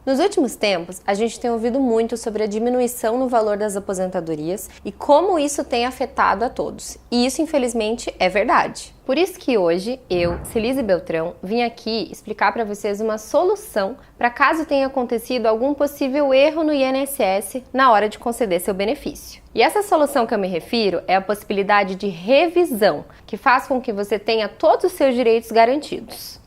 Nos últimos tempos, a gente tem ouvido muito sobre a diminuição no valor das aposentadorias e como isso tem afetado a todos. E isso, infelizmente, é verdade. Por isso que hoje, eu, Celise Beltrão, vim aqui explicar para vocês uma solução para caso tenha acontecido algum possível erro no INSS na hora de conceder seu benefício. E essa solução que eu me refiro é a possibilidade de revisão, que faz com que você tenha todos os seus direitos garantidos.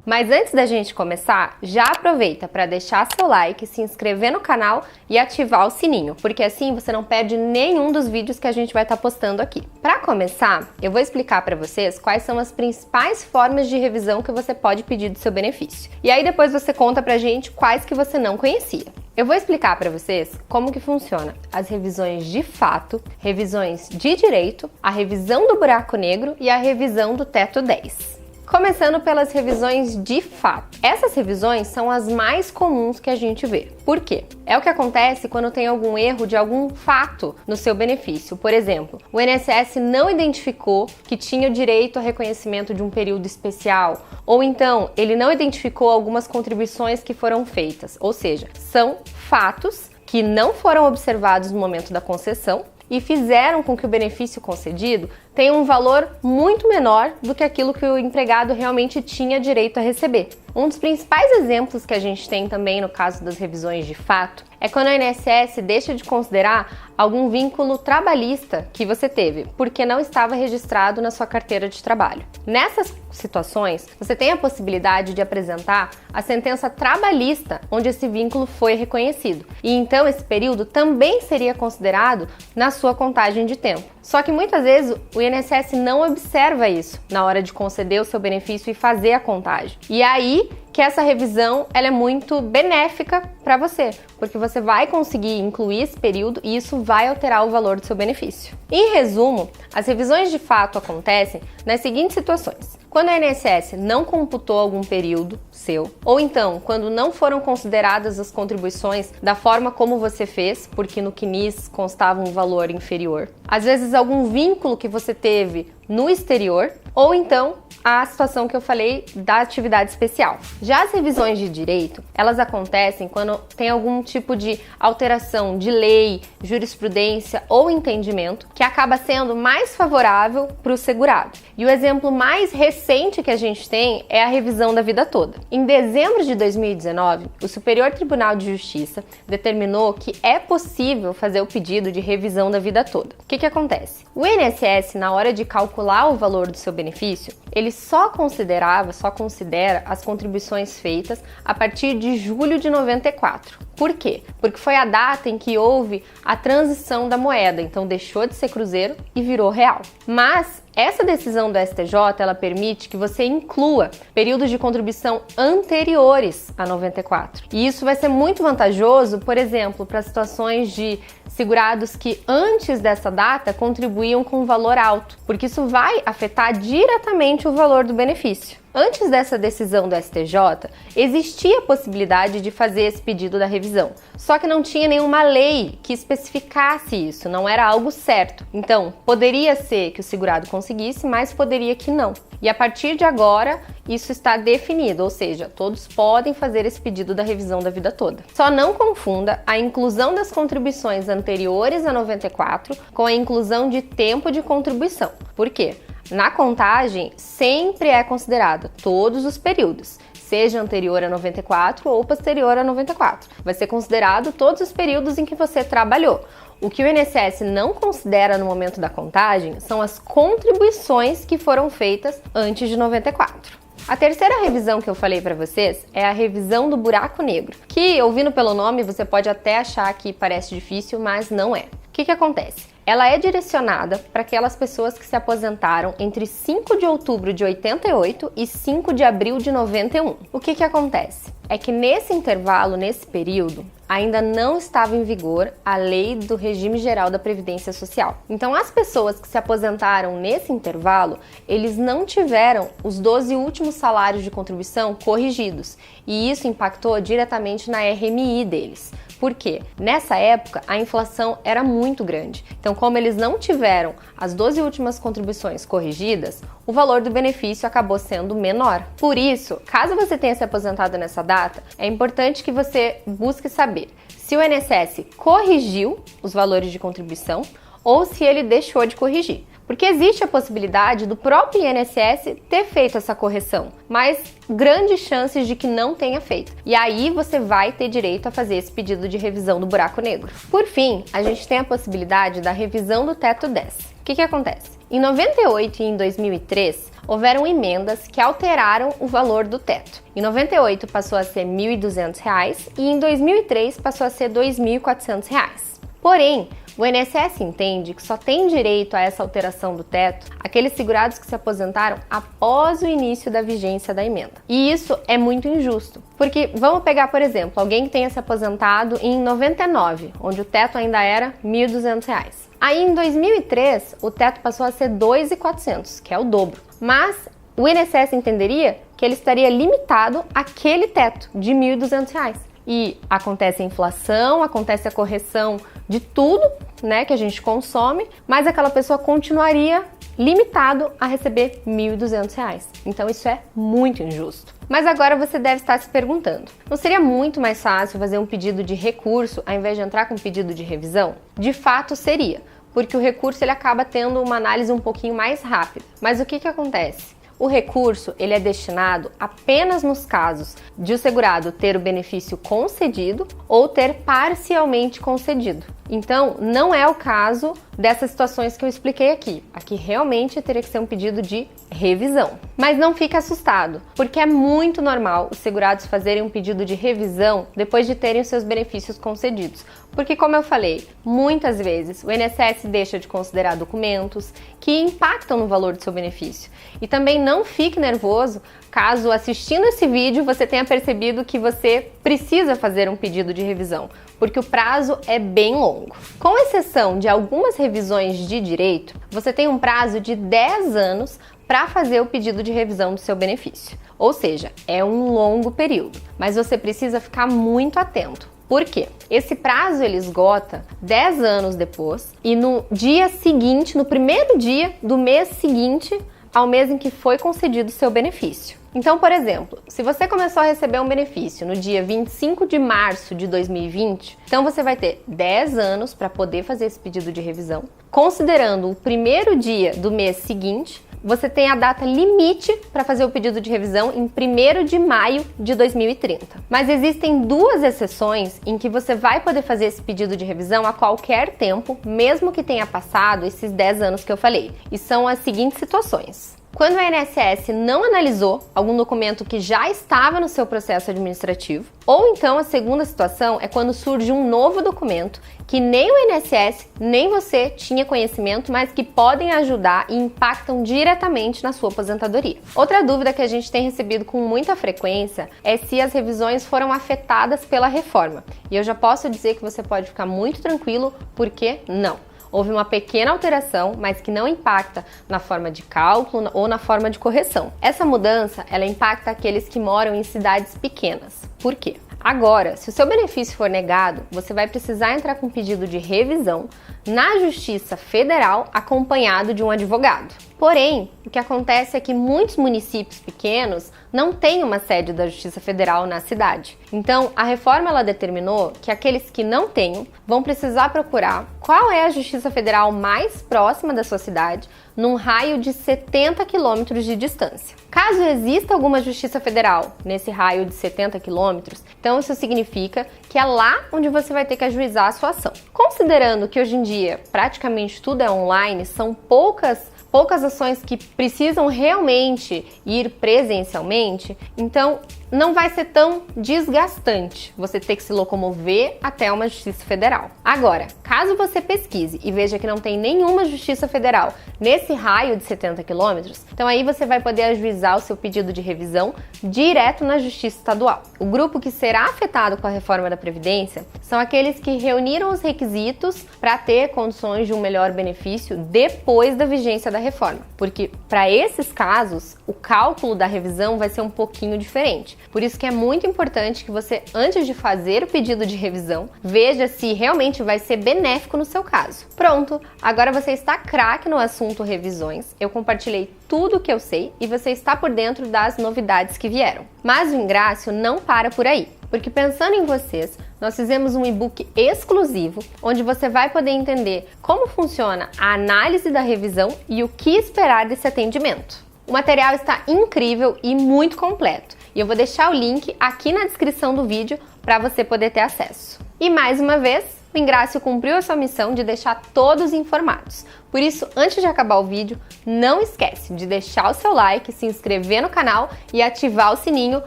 Mas antes da gente começar, já aproveita para deixar seu like, se inscrever no canal e ativar o sininho, porque assim você não perde nenhum dos vídeos que a gente vai estar postando aqui. Para começar, eu vou explicar para vocês quais são as principais formas de revisão que você pode pedir do seu benefício. E aí depois você conta pra gente quais que você não conhecia. Eu vou explicar para vocês como que funciona as revisões de fato, revisões de direito, a revisão do buraco negro e a revisão do teto 10. Começando pelas revisões de fato. Essas revisões são as mais comuns que a gente vê. Por quê? É o que acontece quando tem algum erro de algum fato no seu benefício. Por exemplo, o INSS não identificou que tinha o direito a reconhecimento de um período especial, ou então ele não identificou algumas contribuições que foram feitas. Ou seja, são fatos que não foram observados no momento da concessão e fizeram com que o benefício concedido tenha um valor muito menor do que aquilo que o empregado realmente tinha direito a receber. Um dos principais exemplos que a gente tem também no caso das revisões de fato é quando a INSS deixa de considerar algum vínculo trabalhista que você teve, porque não estava registrado na sua carteira de trabalho. Nessas situações, você tem a possibilidade de apresentar a sentença trabalhista onde esse vínculo foi reconhecido. E então esse período também seria considerado na sua contagem de tempo. Só que muitas vezes o INSS não observa isso na hora de conceder o seu benefício e fazer a contagem. E aí que essa revisão ela é muito benéfica para você, porque você vai conseguir incluir esse período e isso vai alterar o valor do seu benefício. Em resumo, as revisões de fato acontecem nas seguintes situações. Quando a INSS não computou algum período seu, ou então quando não foram consideradas as contribuições da forma como você fez, porque no CNIS constava um valor inferior. Às vezes algum vínculo que você teve no exterior, ou então a situação que eu falei da atividade especial. Já as revisões de direito, elas acontecem quando tem algum tipo de alteração de lei, jurisprudência ou entendimento que acaba sendo mais favorável para o segurado. E o exemplo mais recente que a gente tem é a revisão da vida toda. Em dezembro de 2019, o Superior Tribunal de Justiça determinou que é possível fazer o pedido de revisão da vida toda. O que acontece? O INSS, na hora de calcular o valor do seu benefício, ele só considera as contribuições feitas a partir de julho de 94. Por quê? Porque foi a data em que houve a transição da moeda, então deixou de ser cruzeiro e virou real. Mas essa decisão do STJ, ela permite que você inclua períodos de contribuição anteriores a 94. E isso vai ser muito vantajoso, por exemplo, para situações de segurados que antes dessa data contribuíam com um valor alto, porque isso vai afetar diretamente o valor do benefício. Antes dessa decisão do STJ, existia a possibilidade de fazer esse pedido da revisão, só que não tinha nenhuma lei que especificasse isso, não era algo certo. Então, poderia ser que o segurado conseguisse, mas poderia que não. E a partir de agora, isso está definido, ou seja, todos podem fazer esse pedido da revisão da vida toda. Só não confunda a inclusão das contribuições anteriores a 94 com a inclusão de tempo de contribuição. Por quê? Na contagem, sempre é considerado todos os períodos, seja anterior a 94 ou posterior a 94. Vai ser considerado todos os períodos em que você trabalhou. O que o INSS não considera no momento da contagem são as contribuições que foram feitas antes de 94. A terceira revisão que eu falei para vocês é a revisão do buraco negro, que, ouvindo pelo nome, você pode até achar que parece difícil, mas não é. O que acontece? Ela é direcionada para aquelas pessoas que se aposentaram entre 5 de outubro de 88 e 5 de abril de 91. O que acontece? É que nesse intervalo, nesse período, ainda não estava em vigor a lei do regime geral da Previdência Social. Então, as pessoas que se aposentaram nesse intervalo, eles não tiveram os 12 últimos salários de contribuição corrigidos, e isso impactou diretamente na RMI deles. Por quê? Nessa época, a inflação era muito grande. Então, como eles não tiveram as 12 últimas contribuições corrigidas, o valor do benefício acabou sendo menor. Por isso, caso você tenha se aposentado nessa data, é importante que você busque saber se o INSS corrigiu os valores de contribuição ou se ele deixou de corrigir. Porque existe a possibilidade do próprio INSS ter feito essa correção, mas grandes chances de que não tenha feito. E aí você vai ter direito a fazer esse pedido de revisão do buraco negro. Por fim, a gente tem a possibilidade da revisão do teto 10. O que acontece? Em 98 e em 2003, houveram emendas que alteraram o valor do teto. Em 98 passou a ser R$ 1.200 e em 2003 passou a ser R$ 2.400. Porém, o INSS entende que só tem direito a essa alteração do teto aqueles segurados que se aposentaram após o início da vigência da emenda. E isso é muito injusto, porque vamos pegar, por exemplo, alguém que tenha se aposentado em 99, onde o teto ainda era R$ 1.200. Aí em 2003, o teto passou a ser R$ 2.400, que é o dobro. Mas o INSS entenderia que ele estaria limitado àquele teto de R$ 1.200. E acontece a inflação, acontece a correção de tudo, né, que a gente consome, mas aquela pessoa continuaria limitado a receber R$ 1.200. Então isso é muito injusto. Mas agora você deve estar se perguntando, não seria muito mais fácil fazer um pedido de recurso ao invés de entrar com um pedido de revisão? De fato seria, porque o recurso ele acaba tendo uma análise um pouquinho mais rápida. Mas o que acontece? O recurso ele é destinado apenas nos casos de o segurado ter o benefício concedido ou ter parcialmente concedido. Então, não é o caso dessas situações que eu expliquei aqui. Aqui realmente teria que ser um pedido de revisão. Mas não fique assustado, porque é muito normal os segurados fazerem um pedido de revisão depois de terem os seus benefícios concedidos. Porque, como eu falei, muitas vezes o INSS deixa de considerar documentos que impactam no valor do seu benefício. E também não fique nervoso caso assistindo esse vídeo você tenha percebido que você precisa fazer um pedido de revisão, porque o prazo é bem longo. Com exceção de algumas revisões de direito, você tem um prazo de 10 anos para fazer o pedido de revisão do seu benefício. Ou seja, é um longo período, mas você precisa ficar muito atento. Por quê? Esse prazo ele esgota 10 anos depois e no dia seguinte, no primeiro dia do mês seguinte ao mês em que foi concedido o seu benefício. Então, por exemplo, se você começou a receber um benefício no dia 25 de março de 2020, então você vai ter 10 anos para poder fazer esse pedido de revisão. Considerando o primeiro dia do mês seguinte, você tem a data limite para fazer o pedido de revisão em 1º de maio de 2030. Mas existem duas exceções em que você vai poder fazer esse pedido de revisão a qualquer tempo, mesmo que tenha passado esses 10 anos que eu falei. E são as seguintes situações. Quando o INSS não analisou algum documento que já estava no seu processo administrativo, ou então a segunda situação é quando surge um novo documento que nem o INSS nem você tinha conhecimento, mas que podem ajudar e impactam diretamente na sua aposentadoria. Outra dúvida que a gente tem recebido com muita frequência é se as revisões foram afetadas pela reforma. E eu já posso dizer que você pode ficar muito tranquilo, porque não. Houve uma pequena alteração, mas que não impacta na forma de cálculo ou na forma de correção. Essa mudança, ela impacta aqueles que moram em cidades pequenas. Por quê? Agora, se o seu benefício for negado, você vai precisar entrar com um pedido de revisão na Justiça Federal acompanhado de um advogado. Porém, o que acontece é que muitos municípios pequenos não têm uma sede da Justiça Federal na cidade. Então, a reforma ela determinou que aqueles que não tenham vão precisar procurar qual é a Justiça Federal mais próxima da sua cidade, num raio de 70 quilômetros de distância. Caso exista alguma Justiça Federal nesse raio de 70 quilômetros, então isso significa que é lá onde você vai ter que ajuizar a sua ação. Considerando que hoje em dia praticamente tudo é online, são poucas ações que precisam realmente ir presencialmente, então não vai ser tão desgastante você ter que se locomover até uma Justiça Federal. Agora, caso você pesquise e veja que não tem nenhuma Justiça Federal nesse raio de 70 quilômetros, então aí você vai poder ajuizar o seu pedido de revisão direto na Justiça Estadual. O grupo que será afetado com a reforma da Previdência são aqueles que reuniram os requisitos para ter condições de um melhor benefício depois da vigência da reforma, porque para esses casos o cálculo da revisão vai ser um pouquinho diferente. cliente. Por isso que é muito importante que você, antes de fazer o pedido de revisão, veja se realmente vai ser benéfico no seu caso. Pronto, agora você está craque no assunto revisões, eu compartilhei tudo o que eu sei e você está por dentro das novidades que vieram. Mas o Ingrácio não para por aí, porque pensando em vocês, nós fizemos um e-book exclusivo, onde você vai poder entender como funciona a análise da revisão e o que esperar desse atendimento. O material está incrível e muito completo, e eu vou deixar o link aqui na descrição do vídeo para você poder ter acesso. E mais uma vez, o Ingrácio cumpriu a sua missão de deixar todos informados. Por isso, antes de acabar o vídeo, não esquece de deixar o seu like, se inscrever no canal e ativar o sininho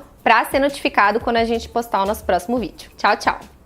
para ser notificado quando a gente postar o nosso próximo vídeo. Tchau, tchau!